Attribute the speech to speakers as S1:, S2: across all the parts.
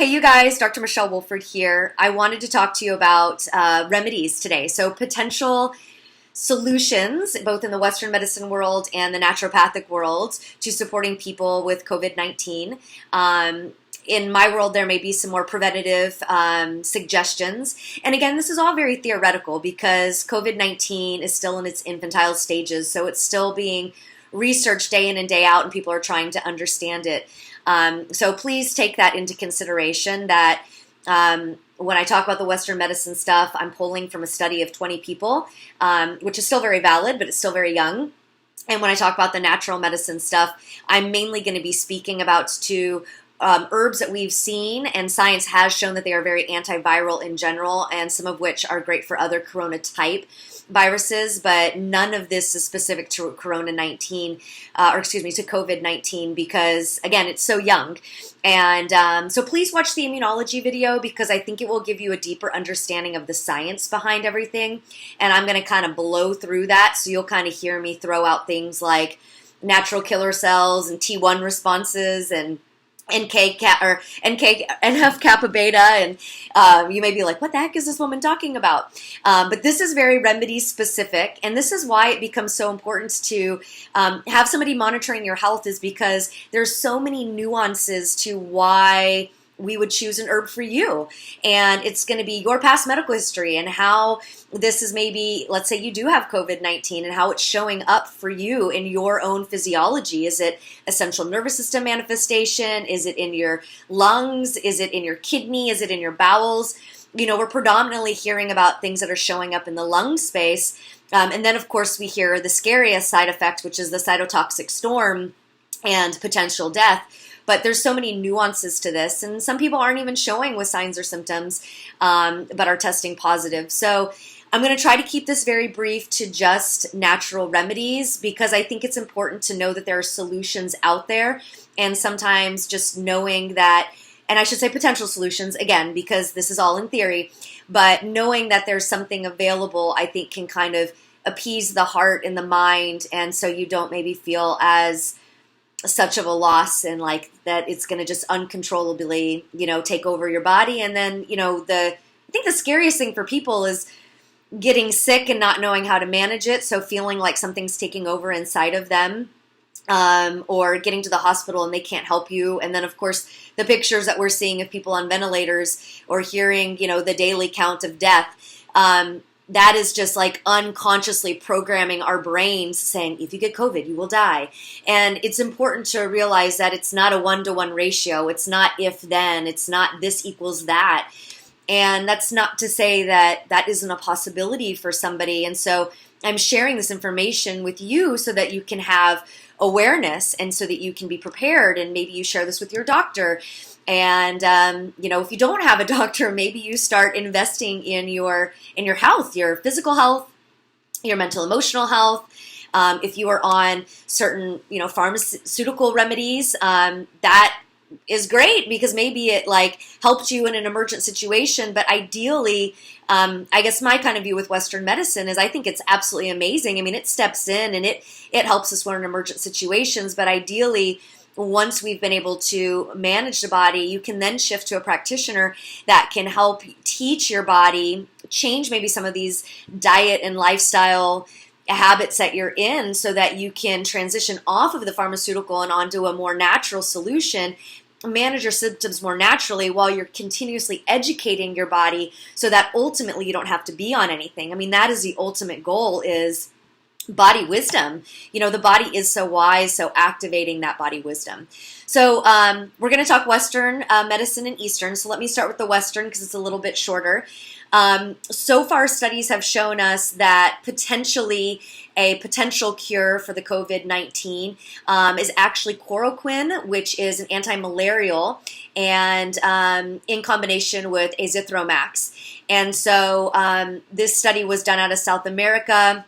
S1: Hey, you guys, Dr. Michelle Wolford here. I wanted to talk to you about remedies today. So, potential solutions, both in the Western medicine world and the naturopathic world, to supporting people with COVID-19. In my world, there may be some more preventative suggestions. And again, this is all very theoretical because COVID-19 is still in its infantile stages. So it's still being researched day in and day out, and people are trying to understand it. So please take that into consideration that when I talk about the Western medicine stuff, I'm pulling from a study of 20 people, which is still very valid, but it's still very young. And when I talk about the natural medicine stuff, I'm mainly going to be speaking about herbs that we've seen, and science has shown that they are very antiviral in general, and some of which are great for other corona type viruses, but none of this is specific to to COVID-19 because, again, it's so young. And so please watch the immunology video because I think it will give you a deeper understanding of the science behind everything. And I'm going to kind of blow through that, so you'll kind of hear me throw out things like natural killer cells and T1 responses and NF kappa beta, and you may be like, what the heck is this woman talking about? But this is very remedy specific, and this is why it becomes so important to have somebody monitoring your health, is because there's so many nuances to why we would choose an herb for you. And it's going to be your past medical history and how this is, maybe, let's say you do have COVID-19, and how it's showing up for you in your own physiology. Is it a central nervous system manifestation? Is it in your lungs? Is it in your kidney? Is it in your bowels? You know, we're predominantly hearing about things that are showing up in the lung space. And then, of course, we hear the scariest side effect, which is the cytotoxic storm and potential death. But there's so many nuances to this, and some people aren't even showing with signs or symptoms, but are testing positive. So I'm going to try to keep this very brief to just natural remedies, because I think it's important to know that there are solutions out there, and sometimes just knowing that, and I should say potential solutions, again, because this is all in theory, but knowing that there's something available, I think, can kind of appease the heart and the mind, and so you don't maybe feel as such of a loss, and like that it's going to just uncontrollably, take over your body. And then, I think the scariest thing for people is getting sick and not knowing how to manage it. So feeling like something's taking over inside of them, or getting to the hospital and they can't help you. And then, of course, the pictures that we're seeing of people on ventilators, or hearing, the daily count of death. That is just like unconsciously programming our brains saying, if you get COVID, you will die. And it's important to realize that it's not a 1-to-1 ratio. It's not if then. It's not this equals that. And that's not to say that that isn't a possibility for somebody. And so I'm sharing this information with you so that you can have awareness, and so that you can be prepared, and maybe you share this with your doctor. And if you don't have a doctor, maybe you start investing in your health, your physical health, your mental emotional health. If you are on certain pharmaceutical remedies, that is great, because maybe it helped you in an emergent situation. But ideally, I guess my kind of view with Western medicine is I think it's absolutely amazing. I mean, it steps in and it helps us when in emergent situations. But ideally, once we've been able to manage the body, you can then shift to a practitioner that can help teach your body, change maybe some of these diet and lifestyle habits that you're in, so that you can transition off of the pharmaceutical and onto a more natural solution, manage your symptoms more naturally, while you're continuously educating your body, so that ultimately you don't have to be on anything. I mean, that is the ultimate goal, is body wisdom. The body is so wise, so activating that body wisdom. So we're going to talk Western medicine and Eastern. So let me start with the Western, because it's a little bit shorter. So far, studies have shown us that potentially a potential cure for the COVID-19 is actually chloroquine, which is an anti-malarial, and in combination with azithromycin. And so this study was done out of South America.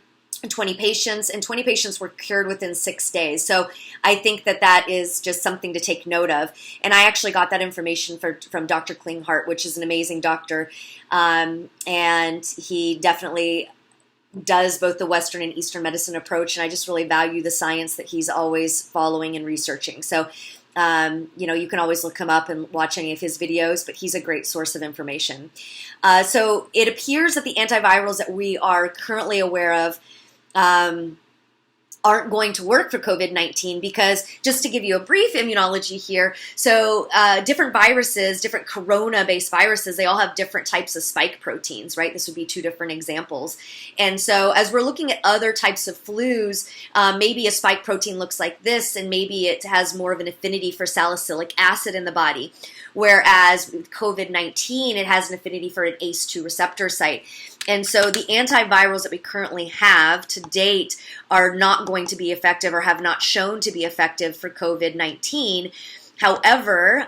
S1: 20 patients, and 20 patients were cured within 6 days. So I think that is just something to take note of. And I actually got that information from Dr. Klinghardt, which is an amazing doctor. And he definitely does both the Western and Eastern medicine approach. And I just really value the science that he's always following and researching. So You can always look him up and watch any of his videos, but he's a great source of information. So it appears that the antivirals that we are currently aware of aren't going to work for COVID-19 because, just to give you a brief immunology here, so different viruses, different corona-based viruses, they all have different types of spike proteins, right? This would be two different examples. And so as we're looking at other types of flus, maybe a spike protein looks like this, and maybe it has more of an affinity for salicylic acid in the body. Whereas with COVID-19, it has an affinity for an ACE2 receptor site. And so the antivirals that we currently have to date are not going to be effective or have not shown to be effective for COVID-19. However,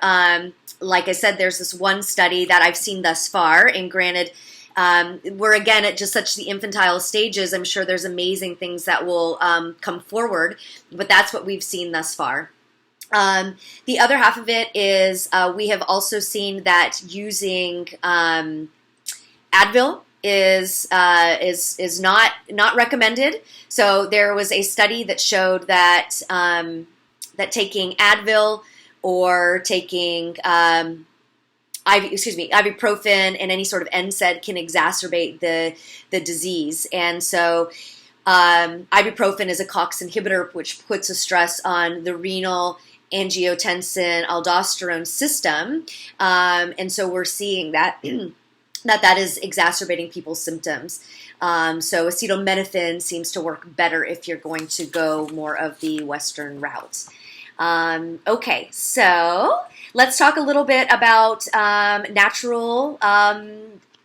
S1: like I said, there's this one study that I've seen thus far, and granted, we're again at just such the infantile stages. I'm sure there's amazing things that will come forward, but that's what we've seen thus far. The other half of it is we have also seen that using Advil is not recommended. So there was a study that showed that that taking Advil or taking ibuprofen and any sort of NSAID can exacerbate the disease. And so ibuprofen is a COX inhibitor, which puts a stress on the renal, angiotensin, aldosterone system, and so we're seeing that that is exacerbating people's symptoms. So acetaminophen seems to work better if you're going to go more of the Western route. Okay, so let's talk a little bit about natural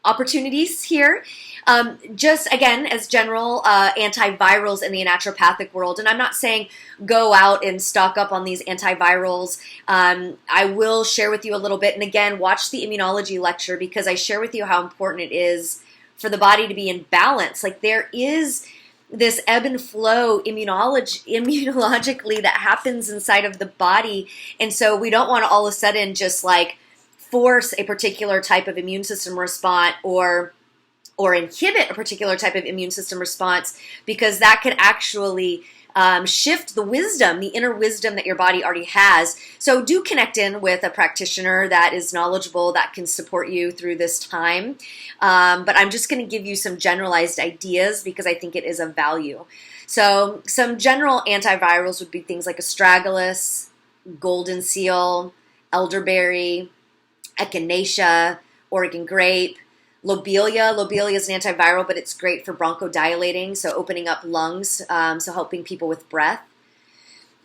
S1: opportunities here. Just again, as general antivirals in the naturopathic world, and I'm not saying go out and stock up on these antivirals. I will share with you a little bit, and again, watch the immunology lecture because I share with you how important it is for the body to be in balance. Like there is this ebb and flow immunologically that happens inside of the body, and so we don't want to all of a sudden just like force a particular type of immune system response or inhibit a particular type of immune system response, because that could actually shift the wisdom, the inner wisdom that your body already has. So do connect in with a practitioner that is knowledgeable, that can support you through this time. But I'm just going to give you some generalized ideas because I think it is of value. So some general antivirals would be things like astragalus, golden seal, elderberry, echinacea, Oregon grape, lobelia. Lobelia is an antiviral, but it's great for bronchodilating, so opening up lungs, so helping people with breath.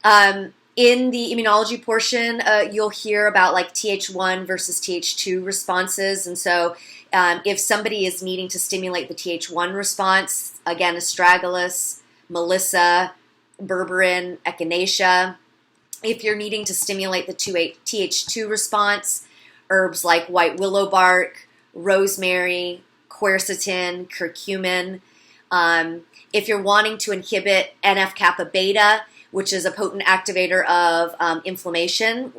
S1: In the immunology portion, you'll hear about like Th1 versus Th2 responses, and so if somebody is needing to stimulate the Th1 response, again, astragalus, melissa, berberin, echinacea. If you're needing to stimulate the Th2 response, herbs like white willow bark, rosemary, quercetin, curcumin. If you're wanting to inhibit NF-kappa beta, which is a potent activator of inflammation,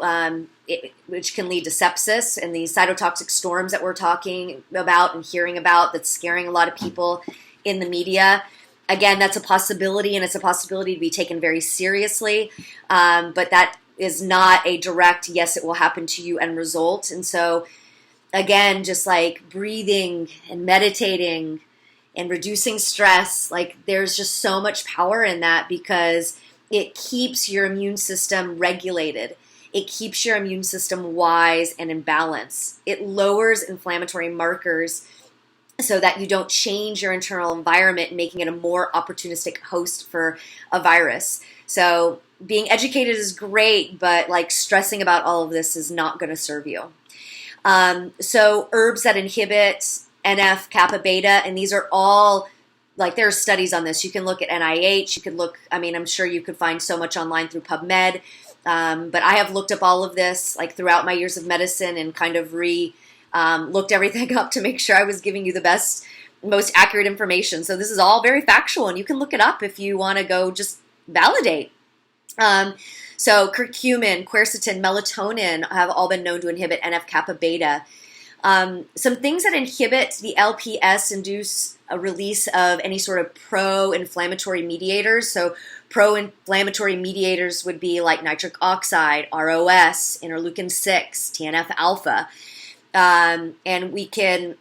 S1: which can lead to sepsis and these cytotoxic storms that we're talking about and hearing about that's scaring a lot of people in the media. Again, that's a possibility, and it's a possibility to be taken very seriously, but that is not a direct, yes, it will happen to you end result. And so, again, just like breathing and meditating and reducing stress, like there's just so much power in that because it keeps your immune system regulated. It keeps your immune system wise and in balance. It lowers inflammatory markers so that you don't change your internal environment, making it a more opportunistic host for a virus. So being educated is great, but like stressing about all of this is not going to serve you. So herbs that inhibit NF-kappa beta, and these are all, like there are studies on this. You can look at NIH, you could look, I mean, I'm sure you could find so much online through PubMed, but I have looked up all of this like throughout my years of medicine and kind of looked everything up to make sure I was giving you the best, most accurate information. So this is all very factual, and you can look it up if you want to go just validate. So curcumin, quercetin, melatonin have all been known to inhibit NF-kappa beta. Some things that inhibit the LPS induce a release of any sort of pro-inflammatory mediators. So Pro-inflammatory mediators would be like nitric oxide, ROS, interleukin 6, TNF alpha. And we can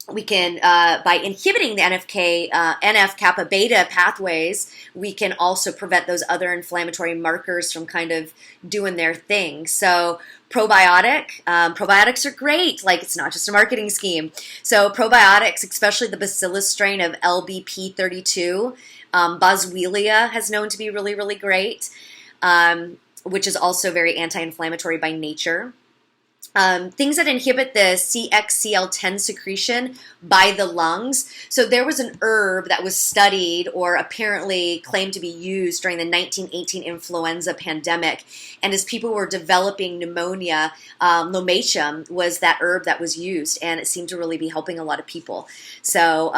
S1: by inhibiting the NF kappa beta pathways, we can also prevent those other inflammatory markers from kind of doing their thing. So probiotics are great. Like, it's not just a marketing scheme. So probiotics, especially the bacillus strain of LBP32, Boswellia has known to be really, really great, which is also very anti-inflammatory by nature. Things that inhibit the CXCL10 secretion by the lungs. So there was an herb that was studied or apparently claimed to be used during the 1918 influenza pandemic. And as people were developing pneumonia, lomatium was that herb that was used, and it seemed to really be helping a lot of people. So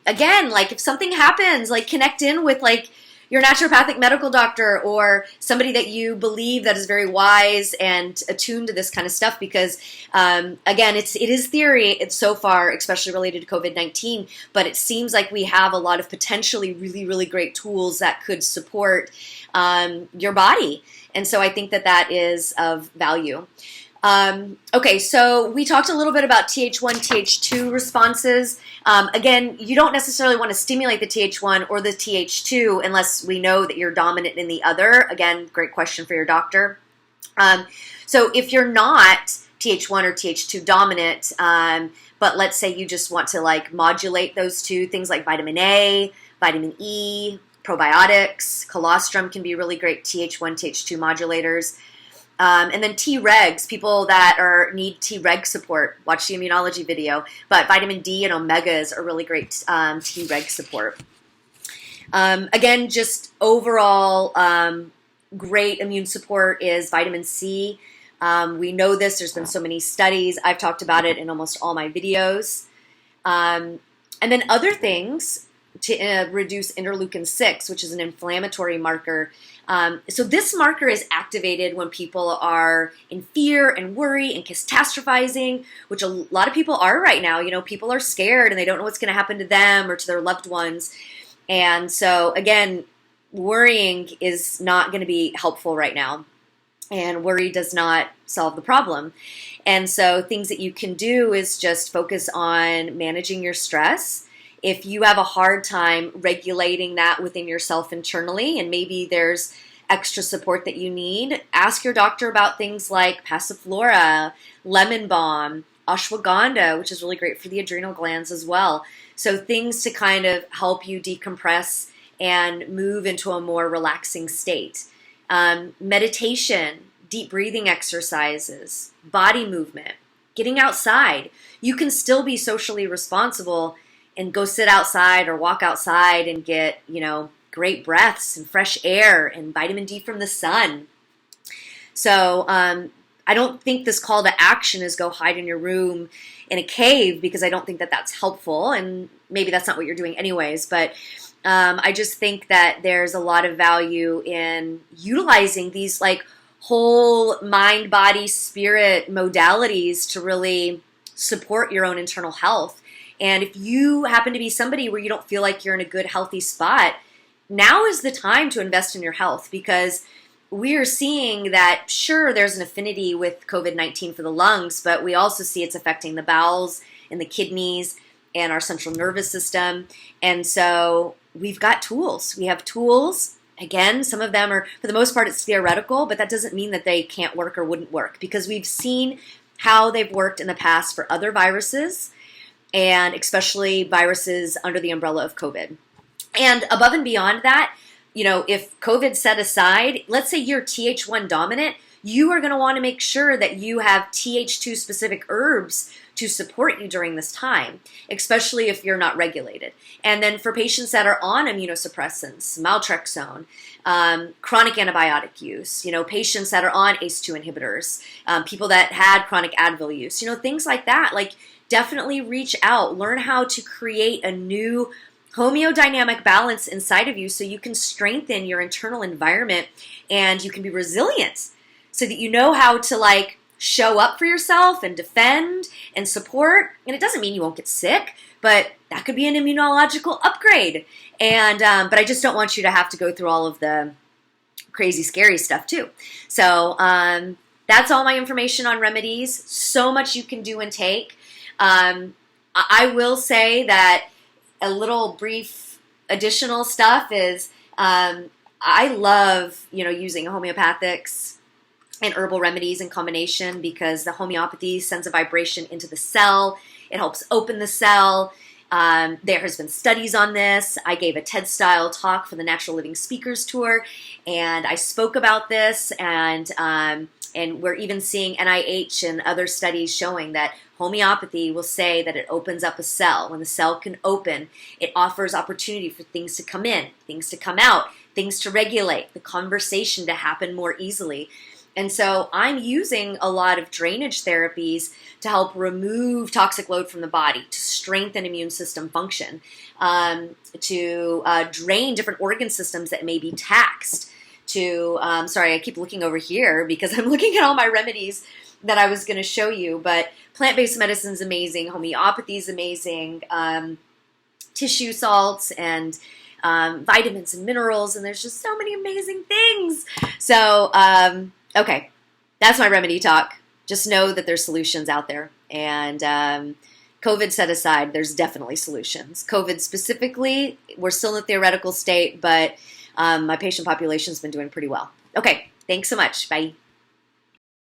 S1: again, like, if something happens, like, connect in with like your naturopathic medical doctor or somebody that you believe that is very wise and attuned to this kind of stuff, because again, it is theory. It's so far, especially related to COVID-19, but it seems like we have a lot of potentially really, really great tools that could support your body. And so I think that that is of value. Okay, so we talked a little bit about Th1, Th2 responses. Again, you don't necessarily want to stimulate the Th1 or the Th2 unless we know that you're dominant in the other. Again, great question for your doctor. So if you're not Th1 or Th2 dominant, but let's say you just want to like modulate those two, things like vitamin A, vitamin E, probiotics, colostrum can be really great Th1, Th2 modulators. And then T-regs, people that need T-reg support, watch the immunology video. But vitamin D and omegas are really great T-reg support. Again, just overall great immune support is vitamin C. We know this. There's been so many studies. I've talked about it in almost all my videos. And then other things to reduce interleukin 6, which is an inflammatory marker. So this marker is activated when people are in fear and worry and catastrophizing, which a lot of people are right now. You know, people are scared and they don't know what's going to happen to them or to their loved ones. And so, again, worrying is not going to be helpful right now. And worry does not solve the problem. And so things that you can do is just focus on managing your stress. If you have a hard time regulating that within yourself internally, and maybe there's extra support that you need, ask your doctor about things like passiflora, lemon balm, ashwagandha, which is really great for the adrenal glands as well. So things to kind of help you decompress and move into a more relaxing state. Meditation, deep breathing exercises, body movement, getting outside. You can still be socially responsible and go sit outside or walk outside and get, you know, great breaths and fresh air and vitamin D from the sun. So I don't think this call to action is go hide in your room in a cave, because I don't think that that's helpful, and maybe that's not what you're doing anyways. But I just think that there's a lot of value in utilizing these like whole mind, body, spirit modalities to really support your own internal health. And if you happen to be somebody where you don't feel like you're in a good, healthy spot, now is the time to invest in your health, because we are seeing that, sure, there's an affinity with COVID-19 for the lungs, but we also see it's affecting the bowels and the kidneys and our central nervous system. And so we've got tools. We have tools. Again, some of them are, for the most part, it's theoretical, but that doesn't mean that they can't work or wouldn't work, because we've seen how they've worked in the past for other viruses, and especially viruses under the umbrella of COVID. And above and beyond that, you know, if COVID set aside, let's say you're Th1 dominant, you are going to want to make sure that you have Th2 specific herbs to support you during this time, especially if you're not regulated. And then for patients that are on immunosuppressants, naltrexone, chronic antibiotic use, you know, patients that are on ACE2 inhibitors, people that had chronic Advil use, you know, things like that, like definitely reach out, learn how to create a new homeodynamic balance inside of you so you can strengthen your internal environment and you can be resilient so that you know how to like show up for yourself and defend and support. And it doesn't mean you won't get sick, but that could be an immunological upgrade. And but I just don't want you to have to go through all of the crazy, scary stuff too. So that's all my information on remedies. So much you can do and take. I will say that a little brief additional stuff is I love, using homeopathics and herbal remedies in combination, because the homeopathy sends a vibration into the cell. It helps open the cell. There has been studies on this. I gave a TED-style talk for the Natural Living Speakers Tour, and I spoke about this, and we're even seeing NIH and other studies showing that homeopathy will say that it opens up a cell. When the cell can open, it offers opportunity for things to come in, things to come out, things to regulate, the conversation to happen more easily. And so I'm using a lot of drainage therapies to help remove toxic load from the body, to strengthen immune system function, to drain different organ systems that may be taxed, sorry, I keep looking over here because I'm looking at all my remedies that I was going to show you, but plant-based medicine is amazing, homeopathy is amazing, tissue salts and vitamins and minerals, and there's just so many amazing things. So, okay, that's my remedy talk. Just know that there's solutions out there. And COVID set aside, there's definitely solutions. COVID specifically, we're still in a theoretical state, but my patient population's been doing pretty well. Okay, thanks so much. Bye.